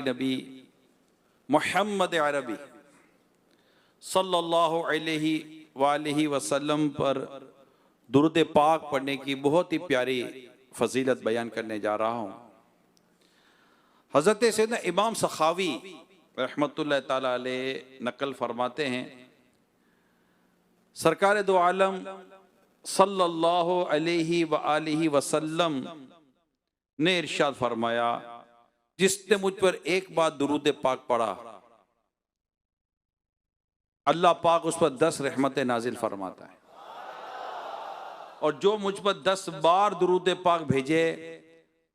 नबी मुहम्मद अरबी सल्लल्लाहु अलैहि वसल्लम पर दुरूद पाक पढ़ने की बहुत ही प्यारी फजीलत बयान करने जा रहा हूँ। हज़रत सैयदना इमाम सखावी रहमतुल्लाह ताला अलैह नकल फरमाते हैं, सरकार दो आलम सल्लल्लाहु अलैहि वसल्लम ने इरशाद फरमाया, जिसने मुझ पर एक बार दुरूद पाक पढ़ा अल्लाह पाक उस पर 10 रहमतें नाजिल फरमाता है, और जो मुझ पर 10 बार दुरूद पाक भेजे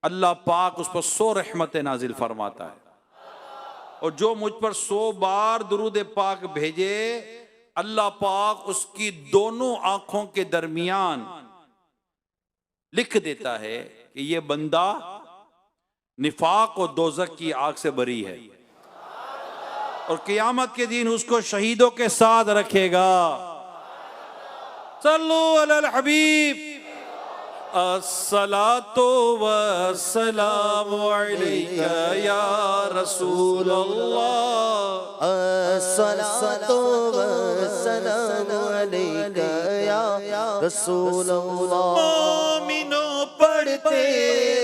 अल्लाह पाक उस पर 100 रहमतें नाजिल फरमाता है, और जो मुझ पर 100 बार दुरूद पाक भेजे अल्लाह पाक उसकी दोनों आंखों के दरमियान लिख देता है कि ये बंदा निफाक और दोज़ख की आग से बरी है, और क़यामत के दिन उसको शहीदों के साथ रखेगा। सल्लु अलल हबीब अस्सलातु वस्सलामु अलैका या रसूल अल्लाह, अस्सलातु वस्सलामु अलैका या रसूल अल्लाह। मोमिनो पढ़ते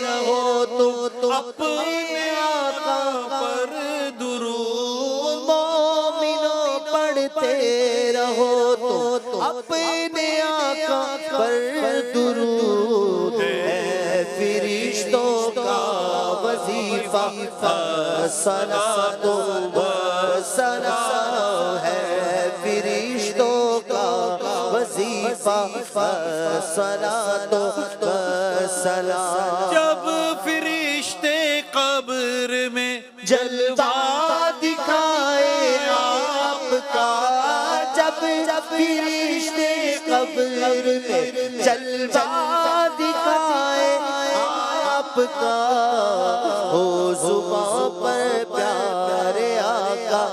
रहो तुम अपने आका पर दुरूद, मोमिनो पढ़ते रहो तुम अपने आका पर दुरूद। है फरिश्तों का वजीफा सलातो वसलाम, है फरिश्तों का वजीफा सलातो वसलाम। जब फरिश्ते कब्र में जलवा दिखाए आपका, जब फरिश्ते कब्र में जलवा दिखाए आपका, हो जुबां पर प्यारे आका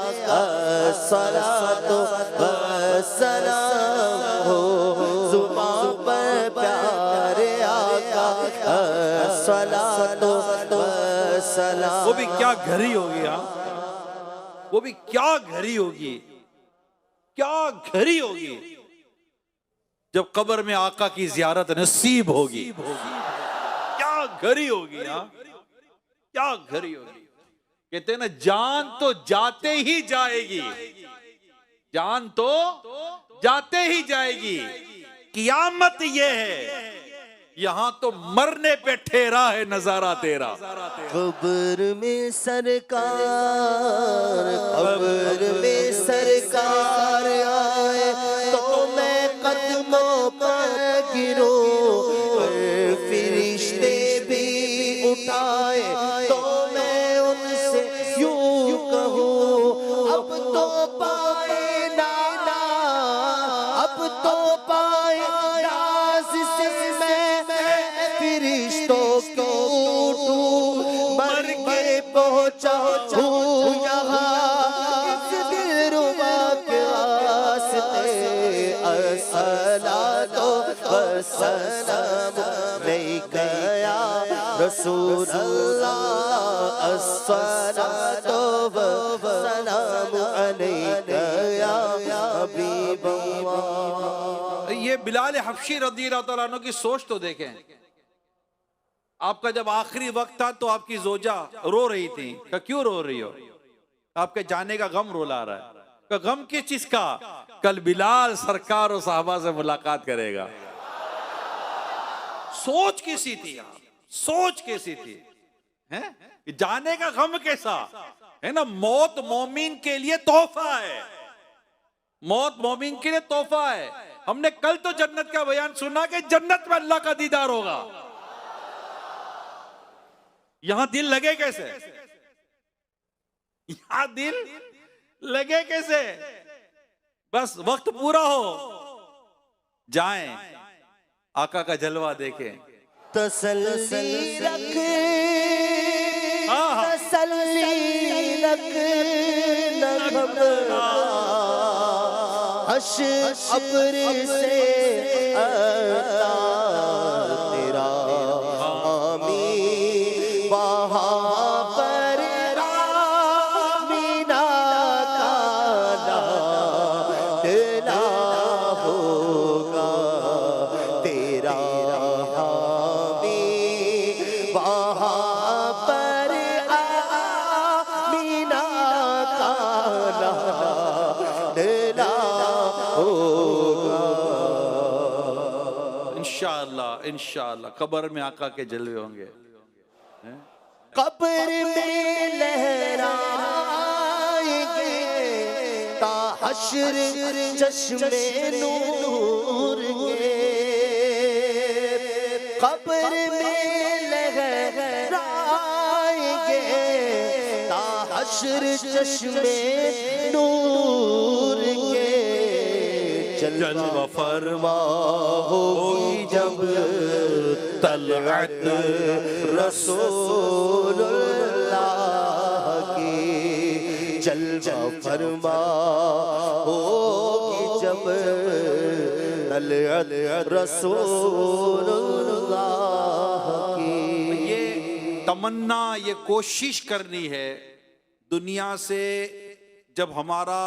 सलातो वसलाम, हो जुबां पर प्यारे आका सलातो वसलाम। वो भी क्या घड़ी होगी, वो भी क्या घड़ी होगी, क्या घड़ी होगी जब कब्र में आका की जियारत नसीब होगी। क्या घड़ी होगी, क्या घड़ी होगी। कहते हैं ना, जान तो जाते ही जाएगी, जान तो जाते ही जाएगी, क़यामत ये है यहाँ तो मरने पे ठहरा है नजारा तेरा। कब्र में सरकार, कब्र में सरकार आए तो मैं कदमों पर गिरूं, फरिश्ते भी उठाए तो मैं उनसे यूं कहूं, अब तो पाए नाना, अब तो पाए नाज से मैं फरिश्तों को उठूं, मर के पहुंचा हूँ यहाँ इस दिलरुबा के वास्ते। अस्सलातो वस्सलाम अलैका या रसूल अल्लाह, अस्सलातो वस्सलाम अलैका या हबीब अल्लाह। ये बिलाल हबशी रज़ियल्लाहु तआला अन्हु की सोच तो देखें। आपका जब आखिरी वक्त था तो आपकी जोजा रो रही थी, कि क्यों रो रही हो? आपके जाने का गम रुला रहा है। कि गम किस चीज का? कल बिलाल सरकार और साहबा से मुलाकात करेगा। सोच कैसी थी आप, सोच कैसी थी, हैं? जाने का गम कैसा है ना। मौत मोमिन के लिए तोहफा है, मौत मोमिन के लिए तोहफा है। हमने कल तो जन्नत का बयान सुना कि जन्नत में अल्लाह का दीदार होगा। यहां दिल लगे कैसे, यहां दिल लगे कैसे? बस वक्त पूरा हो जाएं, आका का जलवा देखें। तसल्ली रख, तसल्ली रख, न घबरा, अब्र से आता तेरा आमी, वहाँ पर इंशाअल्लाह कब्र में आका के जलवे होंगे। कब्र में लहराएंगे ता हश्र चश्मे नूर के, कब्र में लहराएंगे ता हश्र चश्मे नूर के। जलवा फरमा होगी जब तलअत रसूलुल्लाह की, जलवा फरमा होगी जब तलअत रसूलुल्लाह की। ये तमन्ना, ये कोशिश करनी है दुनिया से जब हमारा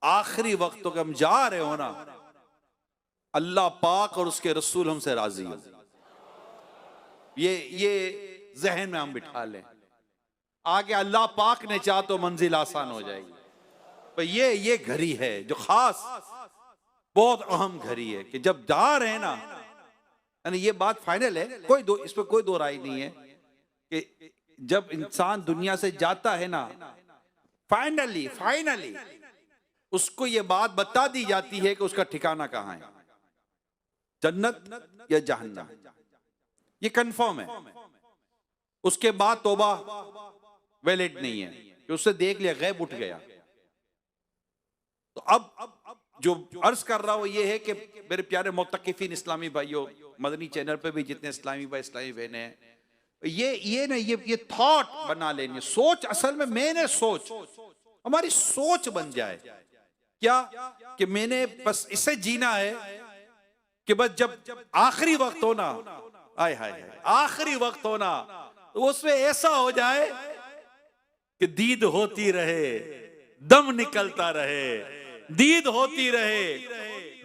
आखिरी वक्त तक हम जा रहे हो ना, अल्लाह पाक और उसके रसूल हमसे राजी हो। ये जहन में हम बिठा लें। आगे अल्लाह पाक ने चाहा तो मंजिल आसान हो जाएगी। पर ये घड़ी है जो खास बहुत अहम घड़ी है कि जब जा रहे हैं ना, यानी ये बात फाइनल है, इस पर कोई दो राय नहीं है कि जब इंसान दुनिया से जाता है ना, फाइनली उसको ये बात बता दी जाती है कि उसका ठिकाना कहां है, जन्नत या जहन्नम, ये कंफर्म है। उसके बाद तौबा वैलिड नहीं है कि उससे देख लिया गैब उठ गया। तो अब जो अर्ज कर रहा हूं ये है कि मेरे प्यारे मुत्तकिफीन इस्लामी भाइयों, मदनी चैनल पे भी जितने इस्लामी भाई इस्लामी बहने हैं, ये थॉट बना लेनी, सोच, असल में मैंने सोच, हमारी सोच बन जाए क्या कि मैंने बस इसे जीना है कि बस जब आखिरी वक्त हो ना, आय हाय आखिरी वक्त हो ना, तो उसमें ऐसा हो जाए कि दीद होती रहे, दम निकलता रहे, दीद होती रहे,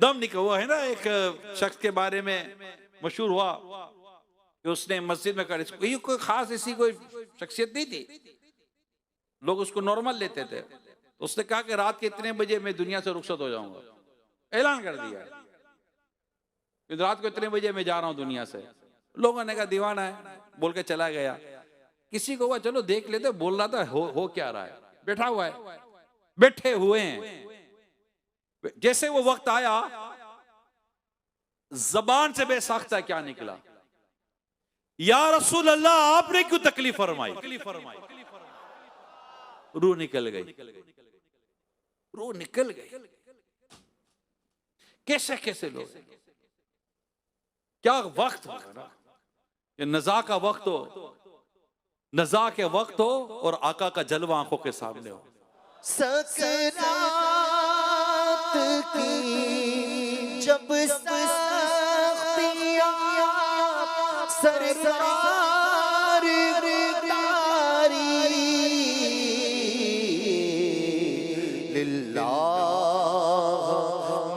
दम निकल। वो है ना एक शख्स के बारे में मशहूर हुआ कि उसने मस्जिद में कर, कोई खास ऐसी कोई शख्सियत नहीं थी, लोग उसको नॉर्मल लेते थे। तो उसने कहा कि रात के इतने बजे मैं दुनिया से रुखसत हो जाऊंगा, ऐलान कर दिया कि रात को इतने बजे मैं जा रहा हूं दुनिया से। लोगों ने कहा दीवाना है, बोल के चला गया। किसी को हुआ चलो देख लेते, बोल रहा था हो क्या रहा है, बैठा हुआ है, बैठे हुए हैं। जैसे वो वक्त आया, जबान से बेसाख्ता क्या निकला, या रसूल अल्लाह आपने क्यों तकलीफ फरमाई। रूह निकल गई, रूह निकल गई। कैसे कैसे लोग, क्या वक्त हो ना, ये नज़ा का वक्त हो, नज़ा के वक्त हो और आका का जलवा आंखों के सामने हो। सकरात की जब सख्तियां सरकार तारी, लिल्लाह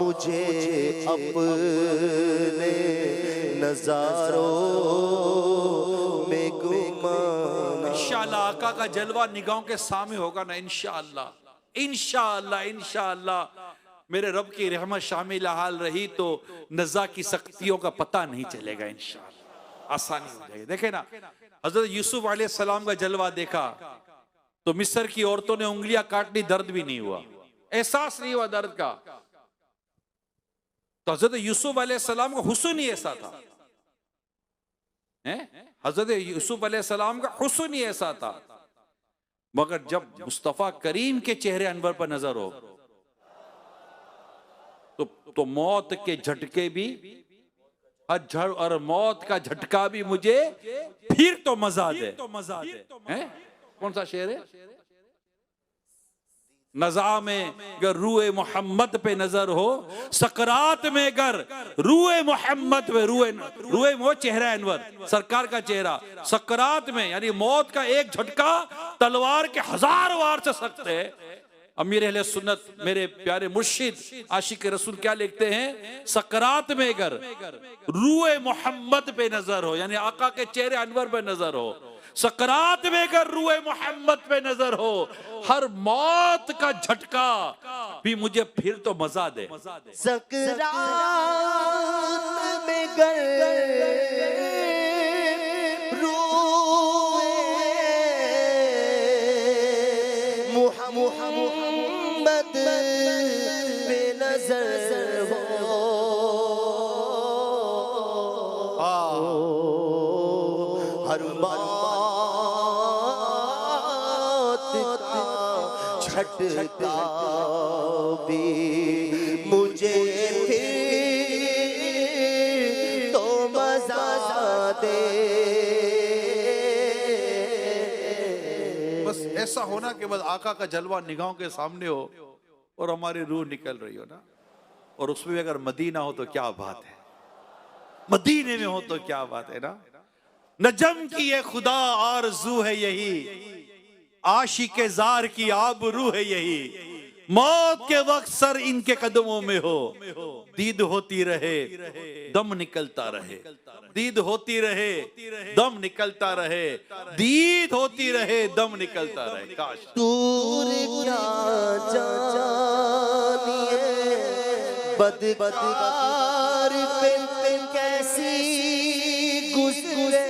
मुझे अपने नजारों में गुमान। इंशाअल्लाह आका का जलवा निगाहों के सामने होगा ना, इंशाअल्लाह इंशाअल्लाह इंशाअल्लाह। मेरे रब की रहमत शामिल हाल रही तो नज़ा की सख्तियों का पता नहीं चलेगा, इंशाअल्लाह आसानी हो जाएगी। देखे ना, हजरत यूसुफ अलैहिस्सलाम का जलवा देखा तो मिस्र की औरतों ने उंगलियां काट ली, दर्द भी नहीं हुआ, एहसास नहीं हुआ दर्द का। तो हजरत यूसुफ अलैहिस्सलाम का हुस्न ही ऐसा था, हजरत यूसुफ अलैहिस्सलाम का हुस्न ही ऐसा था। मगर जब मुस्तफा करीम के चेहरे अनवर पर नजर हो तो मौत के झटके भी, और मौत का झटका भी मुझे फिर तो मजा दे। कौन सा शेर है? नज़ा में अगर रूए मोहम्मद पे नजर हो, सकरात में अगर रूए मोहम्मद पे, रूए वो चेहरा अनवर सरकार का चेहरा, सकरात में यानी मौत का एक झटका तलवार के 1000 वार से सकते है। अमीर अहले सुन्नत मेरे प्यारे मुर्शिद आशिक रसूल क्या लिखते हैं, सकरात में अगर रूए मोहम्मद पे नजर हो, यानी आका के चेहरे अनवर पे नजर हो, सकरात में अगर रूए मोहम्मद पे नजर हो, हर मौत का झटका भी मुझे फिर तो मजा दे। सकरात में गर मोहम्मद पे नजर हो, हर बात का झटका भी मुझे फिर तो मजा दे। बस ऐसा होना कि बस आका का जलवा निगाहों के सामने हो और हमारी रूह निकल रही हो ना, और उसमें भी अगर मदीना हो तो क्या बात है, मदीने में हो तो क्या बात है ना। नजम की ये खुदा आरज़ू है यही, आशिके जार की आबरू है यही, मौत के वक्त सर इनके कदमों में हो, दीद होती रहे दम निकलता रहे, दीद होती रहे दम निकलता रहे, दीद होती रहे दम निकलता रहे। काश दूर क्या जानिए बदकार पे कैसी गुजरे,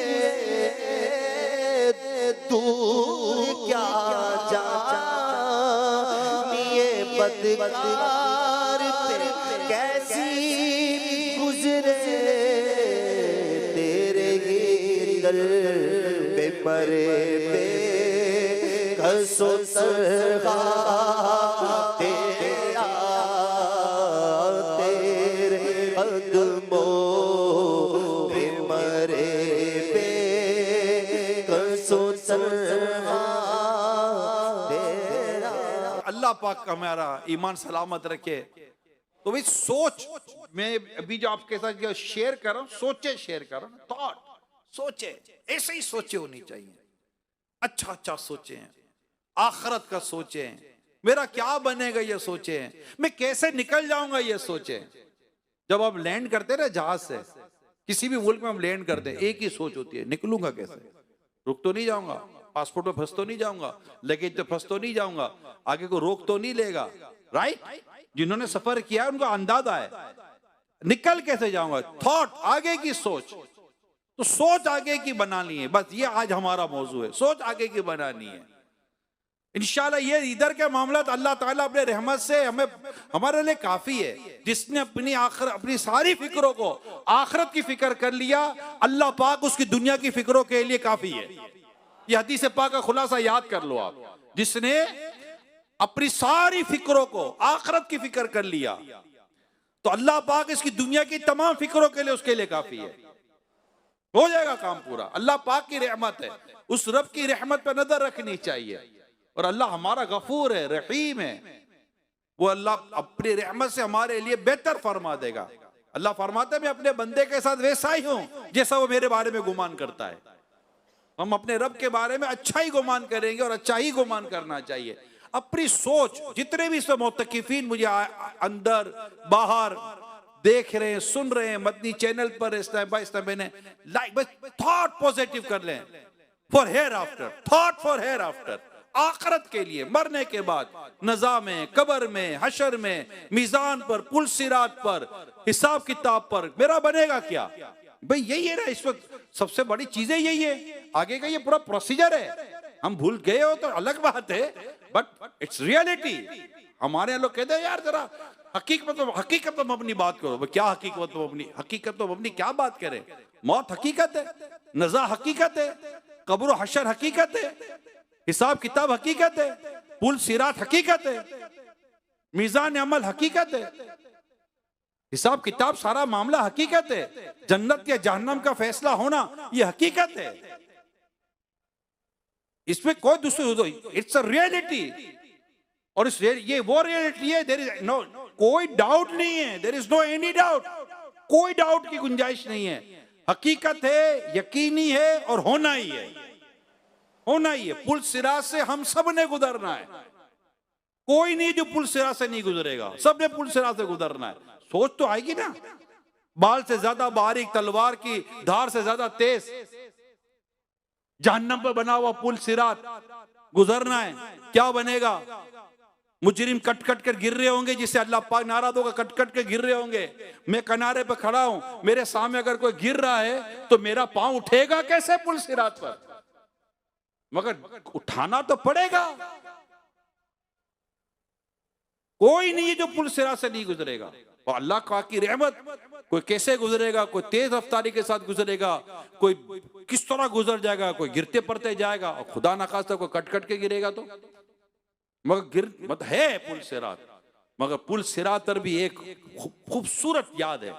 दूर क्या जानिए बदकार पे कैसी गुजरे, तेरे ही दर पे मरे पे घसो सरगा तेरा, तेरे कदमों पे मरे पे घसो सरगा तेरा। अल्लाह पाक हमारा ईमान सलामत रखे। तो भाई सोच, मैं अभी जो आपके साथ जो शेयर कर रहा हूं, सोचे शेयर कर रहा हूं, थॉट सोचे, ऐसे ही सोचे होनी चाहिए, अच्छा अच्छा सोचे, आखरत का सोचे, मेरा क्या बनेगा ये सोचे, मैं कैसे निकल जाऊंगा ये सोचे। जब आप लैंड करते ना जहाज से, किसी भी मुल्क में हम लैंड करते हैं, एक ही सोच होती है, निकलूंगा कैसे, रुक तो नहीं जाऊंगा, पासपोर्ट में फंस तो नहीं जाऊंगा, लगेज तो फंस तो नहीं जाऊंगा, आगे को रोक तो नहीं लेगा, राइट। जिन्होंने सफर किया उनको अंदाजा है, निकल कैसे जाऊंगा, थॉट, आगे की सोच। तो सोच आगे की बनानी है, बस ये आज हमारा मौजू है, सोच आगे की बनानी है। इंशाल्लाह ये इधर के मामला अल्लाह ताला अपने रहमत से हमें, हमारे लिए काफी है। जिसने अपनी सारी फिक्रों को आखिरत की फिक्र कर लिया, अल्लाह पाक उसकी दुनिया की फिक्रों के लिए काफी है। ये हदीस पाक का खुलासा याद कर लो आप, जिसने अपनी सारी फिक्रों को आखिरत की फिक्र कर लिया तो अल्लाह पाक इसकी दुनिया की तमाम फिक्रों के लिए उसके लिए काफी है, हो जाएगा काम पूरा। अल्लाह पाक की रहमत है, उस रब की रहमत पर नजर रखनी चाहिए। और अल्लाह हमारा गफूर है, रहीम है, वो अल्लाह अपनी रहमत से हमारे लिए बेहतर फरमा देगा। अल्लाह फरमाता है मैं अपने बंदे के साथ वैसा ही हूं जैसा वो मेरे बारे में गुमान करता है। हम अपने रब के बारे में अच्छा ही गुमान करेंगे और अच्छा ही गुमान करना चाहिए। अपनी सोच, जितने भी इसमें मुतकिफीन मुझे अंदर बाहर देख रहे हैं, सुन रहे हैं, मदनी चैनल पर इस टाइम बाय इस टाइम मैंने लाइक, बस थॉट पॉजिटिव कर लें for hereafter, thought for hereafter, आखिरत के लिए, मरने के बाद, नज़ा में, कब्र में, हशर में, मीजान पर, पुल सिरात पर, हिसाब किताब पर मेरा बनेगा क्या। भाई यही है ना, इस वक्त सबसे बड़ी चीजें यही है, आगे का ये पूरा प्रोसीजर है। हम भूल गए हो तो अलग बात है, बट इट्स रियलिटी। हमारे यहाँ लोग कहते हैं यार जरा हकीकत तो मबनी बात करो। क्या हकीकत तो मबनी क्या बात करें। मौत हकीकत है, नज़ा हकीकत है, कब्र हशर हकीकत है, हिसाब किताब हकीकत है, पुल सिरात हकीकत है, मीजान अमल हकीकत है, हिसाब किताब सारा मामला हकीकत है, जन्नत या जहन्नम का फैसला होना यह हकीकत है। इसमें कोई दूसरी, इट्स अ रियलिटी। और इस ये वो रियलिटी है, देयर इज नो, कोई डाउट नहीं है, there is no any doubt, कोई डाउट की गुंजाइश नहीं है। हकीकत है, यकीनी है और होना ही है, होना ही है। पुल सिरात से हम सब ने गुजरना है, कोई नहीं जो पुल सिरा से नहीं गुजरेगा, सबने पुल सिरा से गुजरना है। सोच तो आएगी ना, बाल से ज्यादा बारीक, तलवार की धार से ज्यादा तेज, जहन्नम पर बना हुआ पुल सिरात गुजरना है, क्या बनेगा? मुजरिम कट कट कर गिर रहे होंगे, जिससे अल्लाह पाक नाराज होगा, कट कट के गिर रहे होंगे। मैं किनारे पे खड़ा हूं, मेरे सामने अगर कोई गिर रहा है तो मेरा पांव उठेगा कैसे पुल सिरात पर? मगर उठाना तो पड़ेगा। कोई नहीं है जो पुल सिरात से नहीं गुजरेगा। और अल्लाह का की रहमत, कोई कैसे गुजरेगा, कोई तेज रफ्तारी के साथ गुजरेगा, कोई किस तरह गुजर जाएगा, कोई गिरते पड़ते जाएगा, और खुदा ना खास्ता कोई कट कट के गिरेगा तो। मगर मत है पुल सिरात, मगर पुल सिरात पर भी एक खूबसूरत याद है।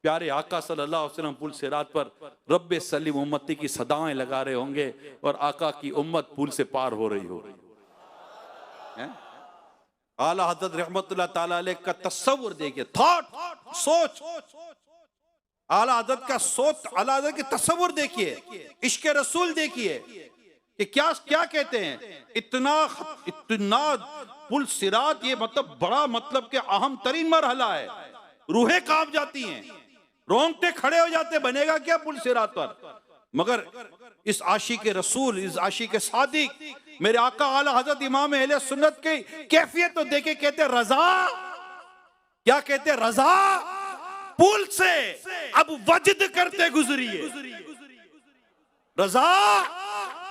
प्यारे आका सल्लल्लाहु अलैहि वसल्लम पुल सिरात पर रब्बे सलीम उम्मती की सदाएं लगा रहे होंगे और आका की उम्मत पुल से पार हो रही हो। आला हज़रत रहमतुल्लाह ताला अलैह का तस्वुर देखिए, थॉट, सोच, आला हज़रत का सोच, आला हज़रत की तस्वुर देखिए, इश्क रसूल देखिए कि क्या क्या कहते हैं। इतना पुल सिरात, ये मतलब बड़ा, मतलब के अहम तरीन मरहला है। रूहें कांप जाती हैं, रोंगटे खड़े हो जाते, बनेगा क्या पुल सिरात पर? मगर इस आशिक रसूल, इस आशिक सादिक, मेरे आका आला हज़रत इमाम अहले सुन्नत की कैफियत तो देखे, कहते रजा, क्या कहते? रजा पुल से अब वजद करते गुजरिए, रजा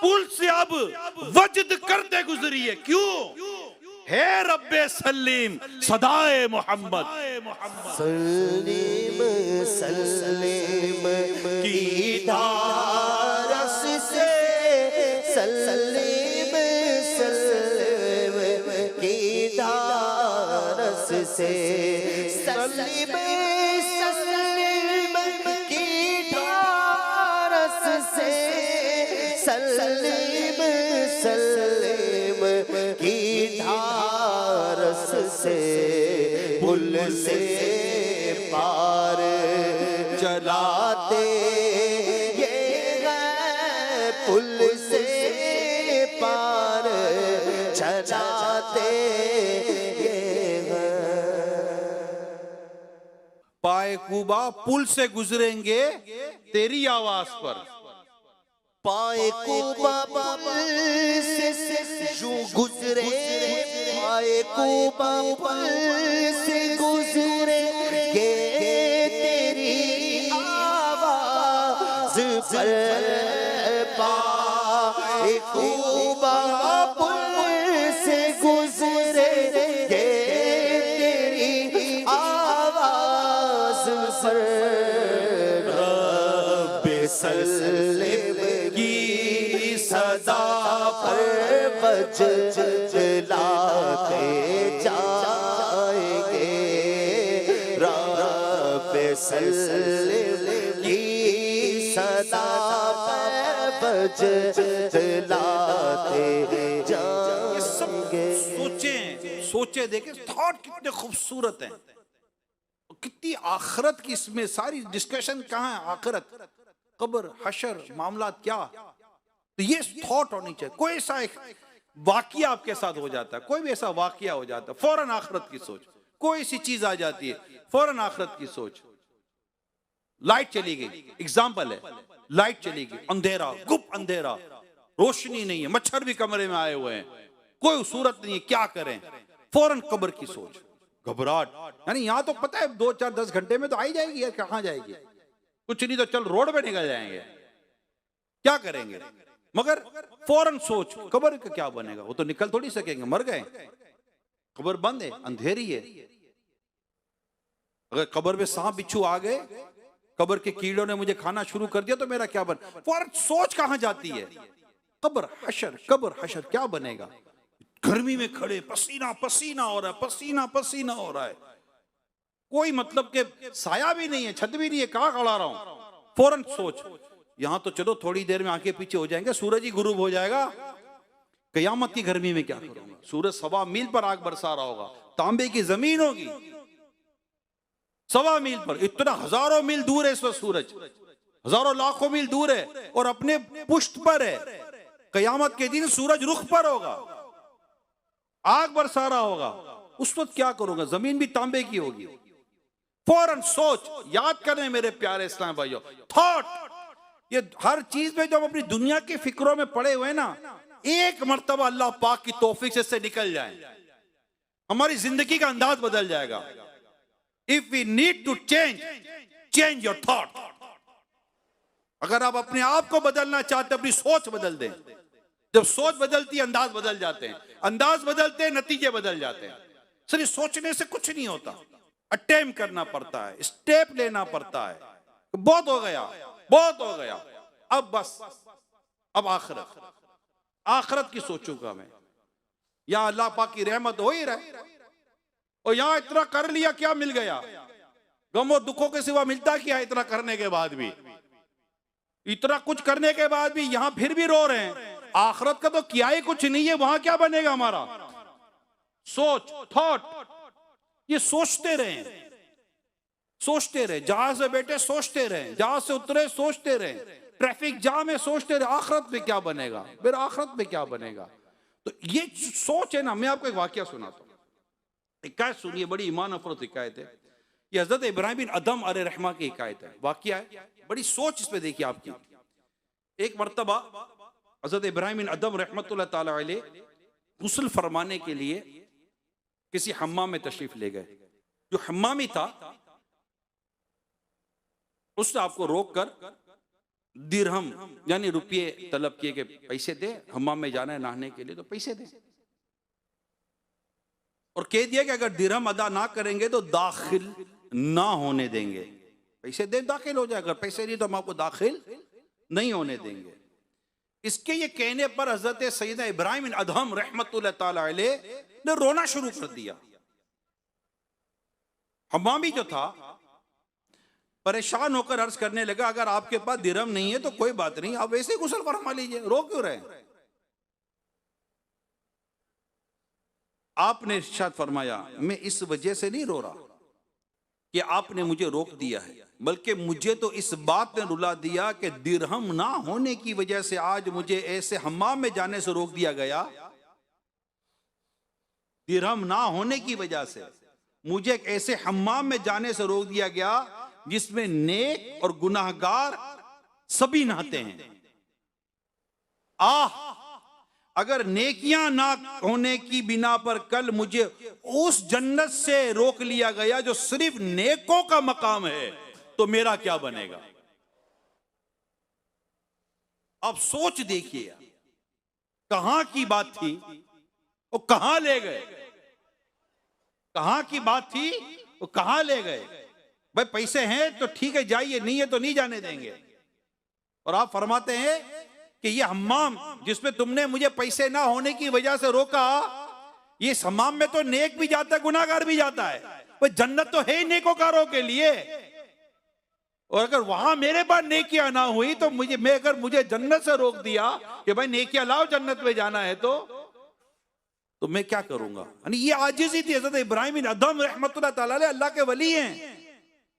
पुल से अब वजद करते गुजरिए। क्यों? है रब्बे सलीम सदाए मोहम्मद, सलीम सलीम की धारस से, सलीम सलीम की धारस से, सलीम सलीम की धारस से, सलीम सलीम की धारस से, पुल से पार चलाते ये है, पुल से पार चलाते ये है। पाए कूबा पुल से गुजरेंगे तेरी आवाज पर, पाए कूबा पुल से जो गुजरे, पाए कूबा पुल से गुजरे के तेरी आवाज पर, पाए कूबा पुल से गुजरे के तेरी आवाज पर, रब्बे सल्लिम की सदा पर वजलाते जाएंगे, रब्बे सल्लिम की सदा पर वजलाते जाएंगे। सोचे देखे, थॉट कितने खूबसूरत हैं, कितनी आखिरत की इसमें सारी डिस्कशन कहाँ है? आखिरत, कब्र, हशर, मामला क्या, तो ये थॉट होनी चाहिए। कोई ऐसा एक वाकया आपके साथ हो जाता है, कोई भी ऐसा वाकया हो जाता है, फौरन आखिरत की सोच, कोई सी चीज आ जाती है, फौरन आखिरत की सोच। लाइट चली गई, एग्जाम्पल है, लाइट चली गई, अंधेरा, गुप अंधेरा, रोशनी नहीं है, मच्छर भी कमरे में आए हुए हैं, कोई सूरत नहीं है, क्या करें? फौरन कब्र की सोच, घबराहट। यानी यहां तो पता है 2, 4, 10 घंटे में तो आई जाएगी यार, कहां जाएगी? कुछ नहीं तो चल रोड पे निकल जाएंगे, क्या करेंगे? मगर फौरन सोच, कब्र का क्या बनेगा? वो तो निकल थोड़ी सकेंगे, मर गए, कब्र बंद है, अंधेरी है। अगर कब्र में सांप बिच्छू आ गए, कब्र के कीड़ों ने मुझे खाना शुरू कर दिया तो मेरा क्या बन? फौरन सोच कहां जाती है? कब्र हशर, कब्र हशर, क्या बनेगा? गर्मी में खड़े, पसीना पसीना हो रहा है, पसीना पसीना हो रहा है, कोई मतलब के साया भी नहीं है, छत भी नहीं है, कहां खड़ा रहा हूं? फौरन सोच, यहां तो चलो थोड़ी देर में आंखें पीछे हो जाएंगे, सूरज ही गुरूब हो जाएगा, कयामत की गर्मी में क्या करूंगा? सूरज 1.25 मील पर आग बरसा रहा होगा, तांबे की जमीन होगी 1.25 मील पर, इतना हजारों मील दूर है इस वक्त सूरज, हजारों लाखों मील दूर है और अपने पुष्ट पर है। कयामत के दिन सूरज रुख पर होगा, आग बरसा रहा होगा, उस वक्त क्या करूंगा? जमीन भी तांबे की होगी। फौरन सोच, याद करें मेरे प्यारे इस्लाम भाइयों, थॉट। ये हर चीज में जब अपनी दुनिया की फिक्रों में पड़े हुए ना, एक मर्तबा अल्लाह पाक की तौफीक से इससे निकल जाए, हमारी जिंदगी का अंदाज बदल जाएगा। If we need to change your thought. अगर आप अपने आप को बदलना चाहते, अपनी सोच बदल दें। जब सोच बदलती है, अंदाज बदल जाते हैं, अंदाज बदलते हैं, नतीजे बदल जाते हैं। सिर्फ सोचने से कुछ नहीं होता, अटेम्प्ट करना पड़ता है, स्टेप लेना पड़ता है। बहुत हो गया, बहुत हो गया, अब बस, अब आखिरत की सोचूंगा मैं। या अल्लाह पाक की रहमत हो ही रहे, और यहां इतना कर लिया, क्या मिल गया? गमों दुखों के सिवा मिलता क्या? इतना करने के बाद भी, इतना कुछ करने के बाद भी यहां फिर भी रो रहे हैं। आखिरत का तो किया ही कुछ नहीं है, वहां क्या बनेगा हमारा? सोच, थॉट। ये सोचते रहे, सोचते रहे, जहां से बैठे सोचते रहे, जहां से उतरे सोचते रहे, ट्रैफिक जाम है सोचते रहे, आखिरत में क्या बनेगा, मेरा आखिरत में क्या बनेगा? तो ये सोच है ना। मैं आपको एक वाकया सुनाता हूँ, हिकायत सुनिए, बड़ी ईमान अफरोज हिकायत है। ये हजरत इब्राहिम बिन अदम अलैहिर्रहमा की हिकायत है, वाकया है, बड़ी सोच इसमें देखिए आपकी। एक मर्तबा हजरत इब्राहिम बिन अदम रहमतुल्लाह ताला अलैह गुस्ल फरमाने के लिए किसी हम्माम में तशरीफ ले गए। जो हम्मामी था उसने आपको रोक कर दिरहम यानी रुपये तलब किए कि पैसे दे, हम्माम में जाना है नहाने के लिए तो पैसे दे, और कह दिया कि अगर दिरहम अदा ना करेंगे तो दाखिल ना होने देंगे। पैसे दे दाखिल हो जाए, अगर पैसे नहीं तो हम आपको दाखिल नहीं होने देंगे। इसके ये कहने पर हजरत सैयदना इब्राहिम बिन अदहम रहमतुल्लाह ताला अलैह ने रोना शुरू कर दिया। हम्मामी जो था परेशान होकर अर्ज करने लगा, अगर आपके पास दिरहम नहीं है तो कोई बात नहीं, आप वैसे ही गुस्ल फरमा लीजिए, रो क्यों रहे? आपने इरशाद फरमाया, मैं इस वजह से नहीं रो रहा कि आपने मुझे रोक दिया है, बल्कि मुझे तो इस बात ने रुला दिया कि दिरहम ना होने की वजह से आज मुझे ऐसे हम्माम में जाने से रोक दिया गया। दिरहम ना होने की वजह से मुझे एक ऐसे हम्माम में जाने से रोक दिया गया जिसमें नेक और गुनाहगार सभी नहाते हैं। अगर नेकियां ना होने की बिना पर कल मुझे उस जन्नत से रोक लिया गया जो सिर्फ नेकों का मकाम है, तो मेरा क्या बनेगा? अब सोच देखिए, कहां की बात थी वो कहां ले गए, कहां की बात थी वो कहां ले गए। भाई पैसे हैं तो ठीक है जाइए, नहीं है तो नहीं जाने देंगे। और आप फरमाते हैं कि ये हम्माम जिसमें तुमने मुझे पैसे ना होने की वजह से रोका, ये हम्माम में तो नेक भी जाता है, गुनाहगार भी जाता है। भाई जन्नत तो है ही नेकोकारों के लिए, और अगर वहां मेरे पास नेकियां ना हुई तो मुझे जन्नत से रोक दिया कि भाई नेकियां लाओ जन्नत में जाना है, तो मैं क्या करूंगा? यानी ये आजिज़ी थी हज़रत इब्राहिम बिन अदम रहमतुल्लाह ताला अलैह, अल्लाह के वली हैं,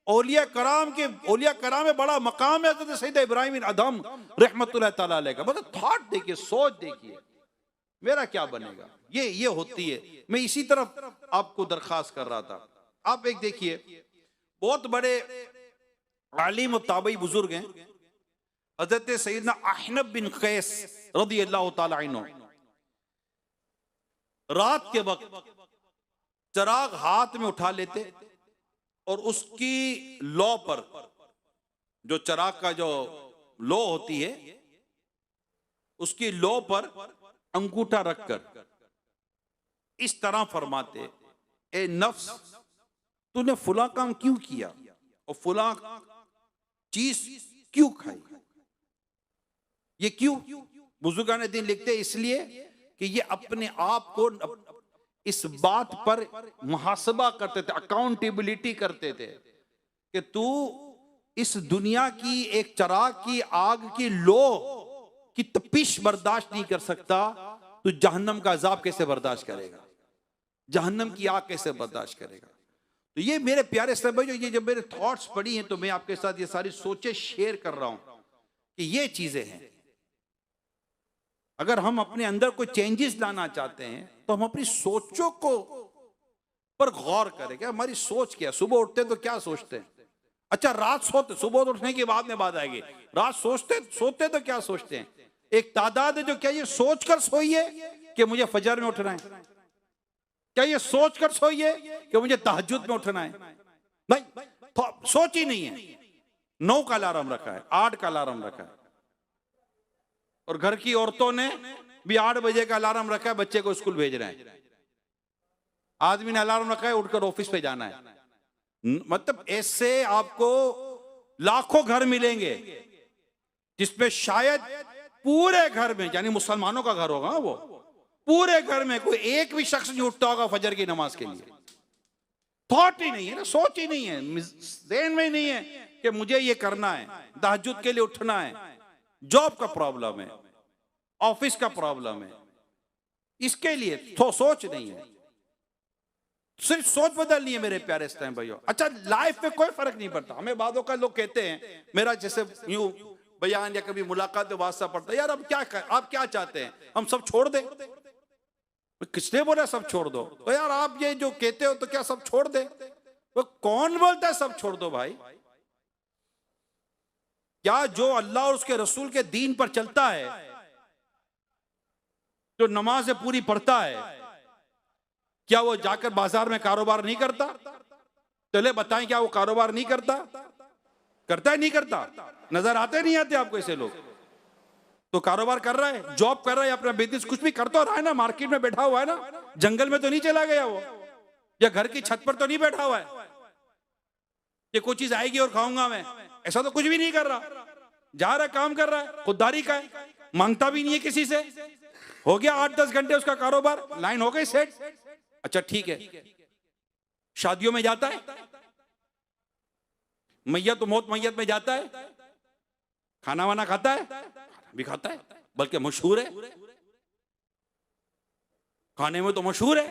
औलिया कराम में बड़ा मकाम है हज़रत सैयद इब्राहिम बिन अदम रहमतुल्लाह ताला अलैह का। मतलब थॉट देखिए, सोच देखिए, मेरा क्या बनेगा? ये होती है। मैं इसी तरफ आपको दरखास्त कर रहा था। आप एक देखिए, बहुत बड़े आलिम और ताबई बुजुर्ग हैं हज़रत सैयदना अहनब बिन कैस रज़ी अल्लाह ताला अन्हु। रात के वक्त चिराग हाथ में उठा लेते और उसकी लौ पर, जो चिराग का जो लौ होती है, उसकी लौ पर अंगूठा रखकर इस तरह फरमाते, ए नफ्स, तूने फुला काम क्यों किया और फुला चीज क्यों खाई? ये क्यों? बुजुर्गान दिन लिखते इसलिए कि ये अपने आप को इस बात पर मुहासबा करते थे, अकाउंटेबिलिटी करते थे कि तू इस दुनिया की एक चिराग की आग की लो की तपिश बर्दाश्त नहीं कर सकता, तू जहन्नम का अजाब कैसे बर्दाश्त करेगा? जहन्नम की आग कैसे बर्दाश्त करेगा? तो ये मेरे प्यारे साहब, जो ये जब मेरे थॉट्स पड़ी हैं तो मैं आपके साथ ये सारी सोचें शेयर कर रहा हूं कि ये चीजें हैं। अगर हम अपने अंदर कोई चेंजेस लाना चाहते हैं तो हम अपनी सोचों को पर गौर करें कि हमारी सोच क्या है। सुबह उठते तो क्या सोचते हैं? अच्छा, रात सोते, सुबह उठने की बाद में बात आएगी, रात सोते तो क्या सोचते हैं? एक तादाद है जो क्या ये सोचकर सोइए कि मुझे फजर में उठना है, क्या ये सोचकर सोइए कि मुझे तहज्जुद में उठना है? नहीं, सोच ही नहीं है। 9 का अलार्म रखा है, 8 का अलार्म रखा है, और घर की औरतों ने भी 8 बजे का अलार्म रखा है, बच्चे को स्कूल भेज रहे हैं। आदमी ने अलार्म रखा है, उठकर ऑफिस पे जाना है। मतलब ऐसे आपको लाखों घर मिलेंगे जिसमें शायद पूरे घर में, यानी मुसलमानों का घर होगा वो, पूरे घर में कोई एक भी शख्स नहीं उठता होगा फजर की नमाज के लिए। थॉट ही नहीं है ना, सोच ही नहीं है, ज़हन में नहीं है कि मुझे ये करना है, तहज्जुद के लिए उठना है। जॉब का प्रॉब्लम है, ऑफिस का प्रॉब्लम है, इसके लिए तो सोच नहीं है। सिर्फ सोच बदलनी है मेरे प्यारे इस्लाम भाइयों। अच्छा, लाइफ में कोई फर्क नहीं पड़ता। हमें बादों का लोग कहते हैं, मेरा जैसे यूं बयान या कभी मुलाकात में वास्ता पड़ता है, यार अब क्या आप क्या चाहते हैं, हम सब छोड़ दें? किसने बोला सब छोड़ दो? तो यार आप ये जो कहते हो तो क्या सब छोड़ दे? वो कौन बोलता है सब छोड़ दो भाई? क्या जो अल्लाह और उसके रसूल के दीन पर चलता है, जो नमाज़ें पूरी पढ़ता है, क्या वो जाकर बाजार में कारोबार नहीं करता? चले बताएं, क्या वो कारोबार नहीं करता? करता है, नहीं करता? नजर आते नहीं आते आपको ऐसे लोग? तो कारोबार कर रहा है, जॉब कर रहा है, अपना बिजनेस कुछ भी करता रहा है ना, मार्केट में बैठा हुआ है ना, जंगल में तो नहीं चला गया वो, या घर की छत पर तो नहीं बैठा हुआ है कि कोई चीज आएगी और खाऊंगा मैं। ऐसा तो कुछ भी नहीं कर रहा, जा रहा है, काम कर रहा है, खुददारी का है, मांगता भी नहीं है किसी से। हो गया 8-10 घंटे उसका कारोबार, लाइन हो गई सेट। अच्छा ठीक है, शादियों में जाता है, मैयत मौत मैयत में जाता है, खाना वाना खाता है, भी खाता है, बल्कि मशहूर है, खाने में तो मशहूर है।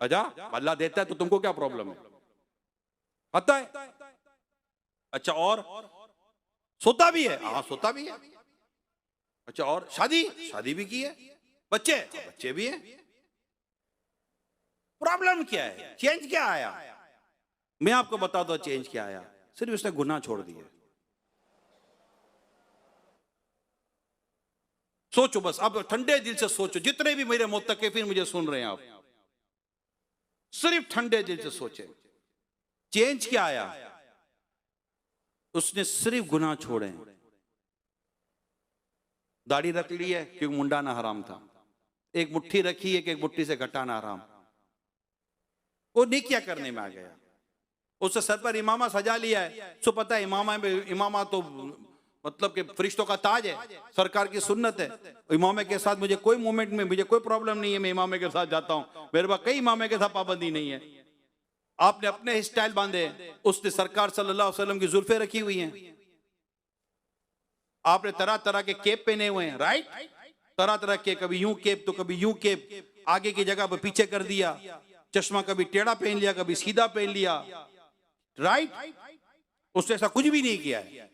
अच्छा, अल्लाह देता है तो तुमको क्या प्रॉब्लम है? खाता है। अच्छा, और सोता भी है? हाँ, सोता भी है। अच्छा, और शादी भी की है, बच्चे भी हैं। प्रॉब्लम क्या है? चेंज क्या आया? मैं आपको बता दो चेंज क्या आया। सिर्फ उसने गुनाह छोड़ दिए। सोचो बस, अब ठंडे दिल से सोचो, जितने भी मेरे मुत्तकिफीन मुझे सुन रहे हैं, आप सिर्फ ठंडे दिल से सोचे, चेंज क्या आया? उसने सिर्फ गुनाह छोड़े। दाढ़ी रख ली है क्योंकि मुंडाना हराम था, एक मुट्ठी रखी है कि एक मुट्ठी से घटाना हराम, वो नेकिया करने में आ गया। उससे सर पर इमामा सजा लिया है, सो पता है इमामा तो मतलब कि फरिश्तों का ताज है, सरकार की सुन्नत है। इमामे के साथ मुझे कोई मोमेंट में मुझे कोई प्रॉब्लम नहीं है, मैं इमामे के साथ जाता हूं, मेरे पास कई इमामे के साथ पाबंदी नहीं है। आपने अपने स्टाइल बांधे, उसने सरकार सल्लल्लाहु अलैहि वसल्लम की जुल्फे रखी हुई हैं, आपने तरह तरह के केप पहने हुए हैं, राइट, तरह तरह के, कभी यूं केप तो कभी यूं केप, आगे की जगह पर पीछे कर दिया, चश्मा कभी टेढ़ा पहन लिया कभी सीधा पहन लिया, राइट। उसने ऐसा कुछ भी नहीं किया है।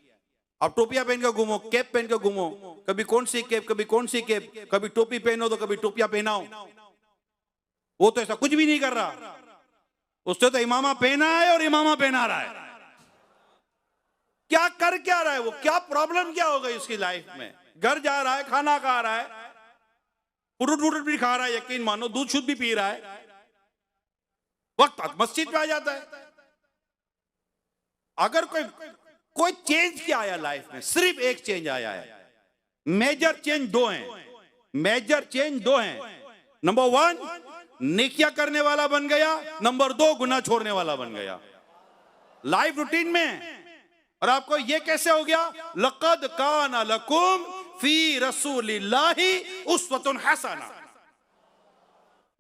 अब टोपियां पहन के घूमो, कैप पहन के घूमो, कभी कौन सी कैप कभी कौन सी कैप, कभी टोपी पहनो तो कभी टोपियां पहनाओ, वो तो ऐसा कुछ भी नहीं कर रहा। उसने तो इमामा पहना है और इमामा पहना रहा है। क्या कर क्या रहा है वो? क्या प्रॉब्लम क्या हो गई उसकी लाइफ में? घर जा रहा है, खाना खा रहा है, फ्रूट व्रूट भी खा रहा है, यकीन मानो दूध शुद्ध भी पी रहा है, वक्त मस्जिद में आ जाता है। अगर कोई चेंज क्या आया लाइफ में? सिर्फ एक चेंज आया है। मेजर चेंज दो हैं, मेजर चेंज दो हैं। नंबर 1 नेकिया करने वाला बन गया, नंबर 2 गुनाह छोड़ने वाला बन गया लाइफ रूटीन में। और आपको ये कैसे हो गया? लक़द काना लकुम फी रसूलिल्लाहि उस्वतुन हसना।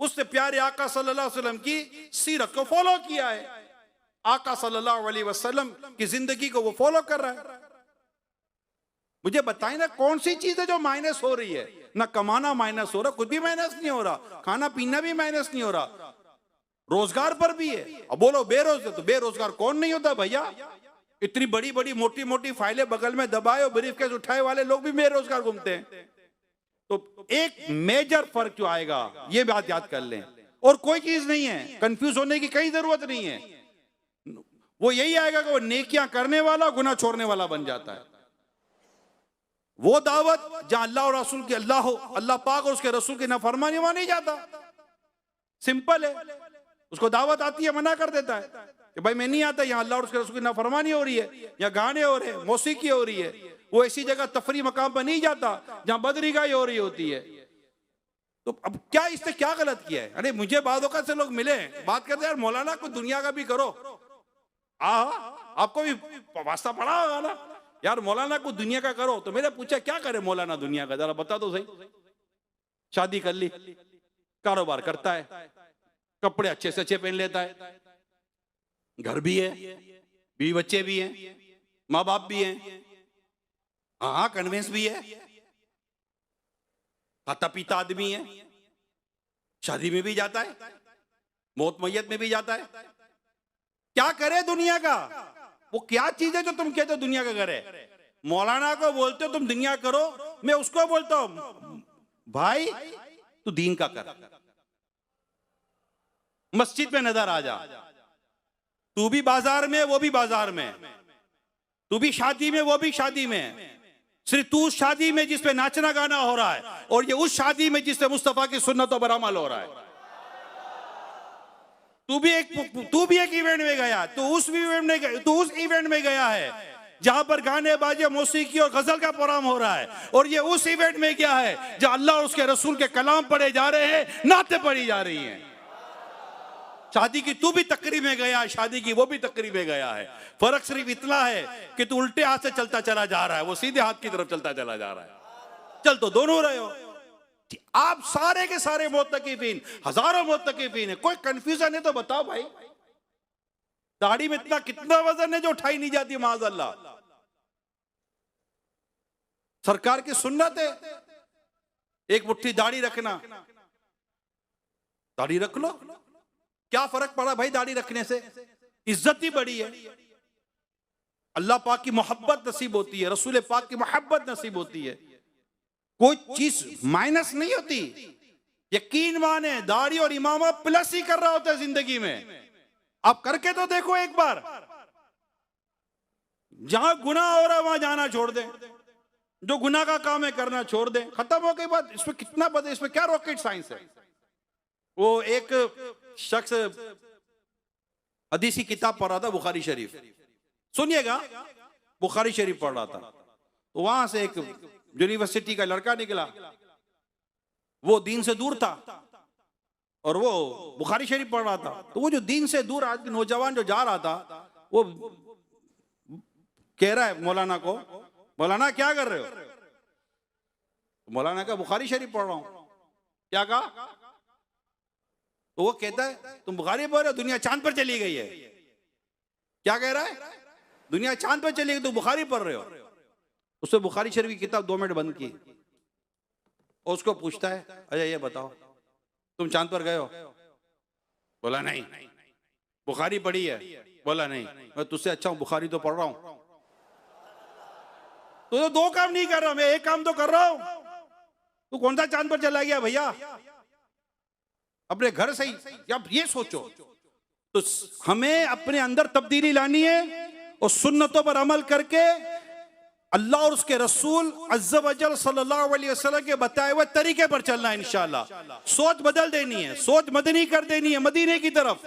उसने प्यारे आका सल्लल्लाहु अलैहि वसल्लम की सीरत को फॉलो किया है, आका सल्लल्लाहु अलैहि वसल्लम की जिंदगी को वो फॉलो कर रहा है। मुझे बताएं ना, कौन सी चीज है जो माइनस हो रही है? ना कमाना माइनस हो रहा, कुछ भी माइनस नहीं हो रहा, खाना पीना भी माइनस नहीं हो रहा, रोजगार पर भी है। अब बोलो बेरोजगार, तो बेरोजगार कौन नहीं होता भैया? इतनी बड़ी बड़ी मोटी मोटी फाइलें बगल में दबाए और ब्रीफकेस उठाए वाले लोग भी बेरोजगार घूमते हैं। तो एक मेजर फर्क जो आएगा, ये बात याद कर लें, और कोई चीज नहीं है, कंफ्यूज होने की कहीं जरूरत नहीं है। वो यही आएगा कि वो नेकियां करने वाला गुनाह छोड़ने वाला बन जाता है। वो दावत जहां अल्लाह और रसूल की अल्लाह पाक और उसके रसूल की नाफरमानी वहां नहीं जाता। सिंपल है, उसको दावत आती है, मना कर देता है कि भाई मैं नहीं आता, यहाँ अल्लाह और उसके रसूल की नाफरमानी हो रही है, यहाँ गाने हो रहे हैं, मौसीकी हो रही है। वो ऐसी जगह तफरी मकाम पर नहीं जाता जहां बदरीगाही हो रही होती है। तो अब क्या इसने क्या गलत किया है? अरे मुझे बाद औक़ात से लोग मिले, बात करते यार मौलाना कुछ दुनिया का भी करो। आपको भी वास्ता पड़ा होगा ना यार, मौलाना कुछ दुनिया का करो। तो मैंने पूछा क्या करे मौलाना दुनिया का, जरा बता दो सही। शादी कर ली, कारोबार करता है, कपड़े अच्छे से अच्छे पहन लेता है, घर भी है, बीवी बच्चे भी हैं, माँ बाप भी हैं, हाँ कन्वेंस भी है, खाता पीता आदमी है, शादी में भी जाता है, मौत मैयत में भी जाता है। क्या करे दुनिया का? वो क्या चीज है जो तुम कहते हो दुनिया का करे? मौलाना को बोलते हो तुम दुनिया करो, मैं उसको बोलता हूं भाई तू दीन का कर। मस्जिद में नजर आ जा, तू भी बाजार में वो भी बाजार में, तू भी शादी में वो भी शादी में। सिर्फ तू उस शादी में जिसपे नाचना गाना हो रहा है, और ये उस शादी में जिसपे मुस्तफा की सुन्नतों पर अमल हो रहा है। तू भी एक इवेंट में गया, तू उस इवेंट में गया है जहां पर गाने बाजे मौसीकी और गजल का प्रोग्राम हो रहा है, और ये उस इवेंट में क्या है जहां अल्लाह और उसके रसूल के कलाम पढ़े जा रहे हैं, नाते पढ़ी जा रही हैं। शादी की तू भी तकरीब में गया, शादी की वो भी तकरीब में गया है। फर्क सिर्फ इतना है कि तू उल्टे हाथ से चलता चला जा रहा है, वो सीधे हाथ की तरफ चलता चला जा रहा है। चल तो दोनों रहे हो। आप सारे के सारे मुत्तकीफीन, हजारों मुत्तकीफीन है, कोई कंफ्यूजन है तो बताओ भाई। दाढ़ी में इतना कितना वजन है जो उठाई नहीं जाती माज़अल्लाह। सरकार की सुन्नत है एक मुट्ठी दाढ़ी रखना, दाढ़ी रख लो, क्या फर्क पड़ा भाई दाढ़ी रखने से? इज्जत ही बड़ी है, अल्लाह पाक की मोहब्बत नसीब होती है, रसूल पाक की मोहब्बत नसीब होती है, कोई चीज माइनस नहीं होती। यकीन माने दाढ़ी और इमामा प्लस ही कर रहा होता है जिंदगी में। आप करके तो देखो एक बार, जहां गुनाह हो रहा है वहां जाना छोड़ दें, जो गुनाह का काम है करना छोड़ दें, खत्म हो गई बात। इसमें कितना बदल, इसमें क्या रॉकेट साइंस है? वो एक शख्स हदीस की किताब पढ़ रहा था, बुखारी शरीफ, सुनिएगा, बुखारी शरीफ पढ़ रहा था, तो वहां से एक यूनिवर्सिटी का लड़का निकला, वो दीन से दूर था और वो बुखारी शरीफ पढ़ रहा था। तो वो जो दीन से दूर आदमी, नौजवान जो जा रहा था, वो कह रहा है मौलाना को, मौलाना क्या कर रहे हो? मौलाना का बुखारी शरीफ पढ़ रहा हूं। क्या कहा? तो वो कहता है तुम बुखारी पढ़ रहे हो, दुनिया चांद पर चली गई है। क्या कह रहा है? दुनिया चांद पर चली गई, तुम बुखारी पढ़ रहे हो। उसने बुखारी शरीफ की किताब 2 मिनट बंद की और उसको पूछता है, अच्छा ये बताओ तुम चांद पर गए हो? बोला नहीं। बुखारी पढ़ी है? बोला नहीं। मैं तुझसे अच्छा हूं, बुखारी तो पढ़ रहा हूं। तो 2 काम नहीं कर रहा, मैं एक काम तो कर रहा हूं। तू कौन सा चांद पर चला गया भैया? अपने घर से ही आप ये सोचो। तो हमें अपने अंदर तब्दीली लानी है और सुन्नतों पर अमल करके अल्लाह और उसके रसूल अज़्ज़ा वजल सल्लल्लाहु अलैहि वसल्लम के बताए हुए तरीके पर चलना है। इंशाअल्लाह सोच बदल देनी है, सोच मदनी कर देनी है, मदीने की तरफ।